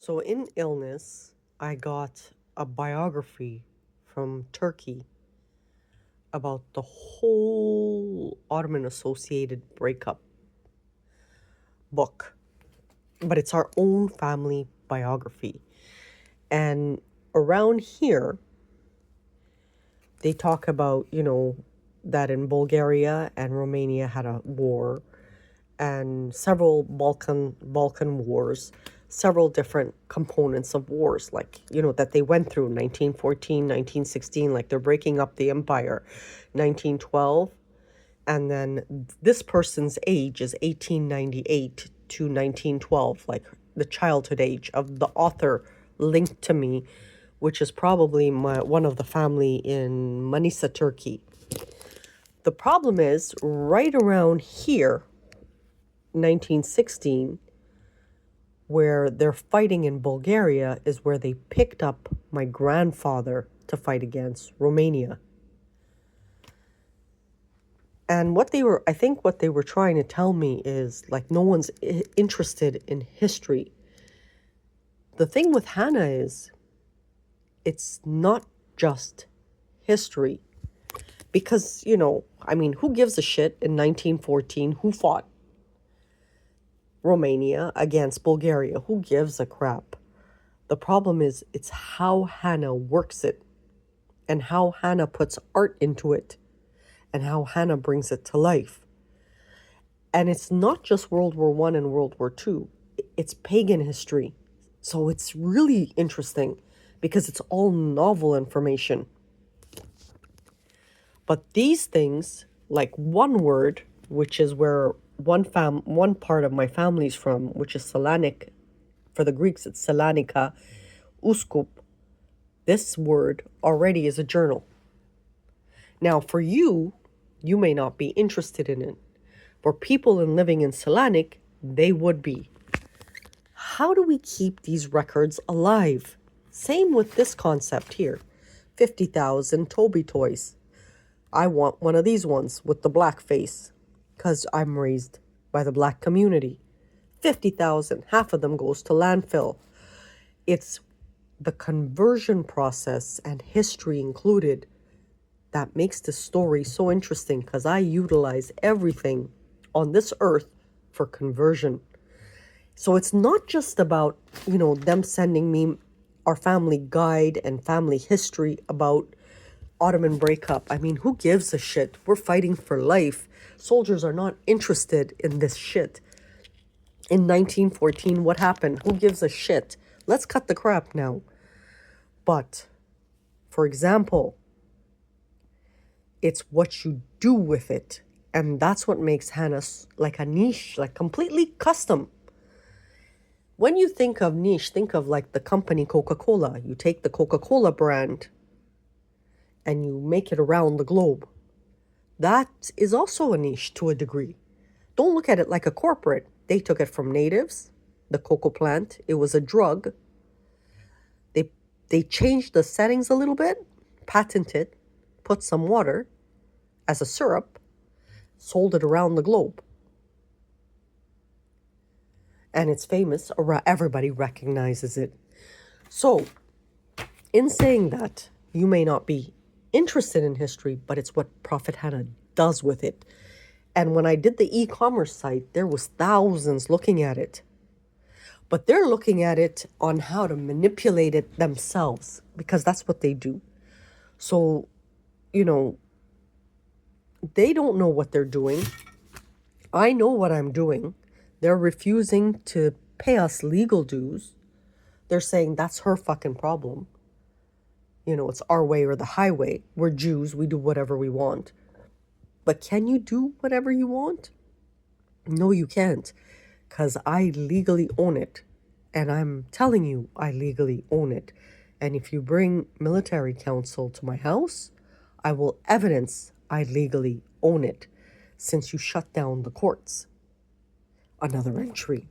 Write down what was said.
So in illness, I got a biography from Turkey about the whole Ottoman associated breakup book. But it's our own family biography. And around here, they talk about, that in Bulgaria and Romania had a war and several Balkan wars, several different components of wars, like, that they went through 1914, 1916, like they're breaking up the empire, 1912. And then this person's age is 1898 to 1912, like the childhood age of the author linked to me, which is probably one of the family in Manisa, Turkey. The problem is right around here, 1916, where they're fighting in Bulgaria, is where they picked up my grandfather to fight against Romania. And I think what they were trying to tell me is, like, no one's interested in history. The thing with Hanna is, it's not just history. Because, who gives a shit in 1914 who fought Romania against Bulgaria? Who gives a crap? The problem is, it's how Hanna works it and how Hanna puts art into it and how Hanna brings it to life. And it's not just World War I and World War II. It's pagan history. So it's really interesting because it's all novel information. But these things, like one word, which is where one part of my family's from, which is Selanik. For the Greeks, it's Selanika, Uskup. This word already is a journal. Now, for you may not be interested in it. For people living in Selanik, they would be. How do we keep these records alive? Same with this concept here. 50,000 Toby toys. I want one of these ones with the black face because I'm raised by the black community. 50,000, half of them goes to landfill. It's the conversion process and history included that makes the story so interesting, because I utilize everything on this earth for conversion. So it's not just about, them sending me our family guide and family history about Ottoman breakup. Who gives a shit? We're fighting for life. Soldiers are not interested in this shit. In 1914, what happened? Who gives a shit? Let's cut the crap now. But, for example, it's what you do with it. And that's what makes Hanna like a niche, like completely custom. When you think of niche, think of like the company Coca-Cola. You take the Coca-Cola brand and you make it around the globe. That is also a niche to a degree. Don't look at it like a corporate. They took it from natives, the cocoa plant. It was a drug. They changed the settings a little bit, patented, put some water as a syrup, sold it around the globe. And it's famous. Everybody recognizes it. So, in saying that, you may not be interested in history, but it's what Prophet Hanna does with it. And when I did the e-commerce site, there was thousands looking at it. But they're looking at it on how to manipulate it themselves, because that's what they do. So, they don't know what they're doing. I know what I'm doing. They're refusing to pay us legal dues. They're saying that's her fucking problem. It's our way or the highway. We're Jews. We do whatever we want. But can you do whatever you want? No, you can't. Because I legally own it. And I'm telling you, I legally own it. And if you bring military counsel to my house, I will evidence I legally own it, since you shut down the courts. Another entry.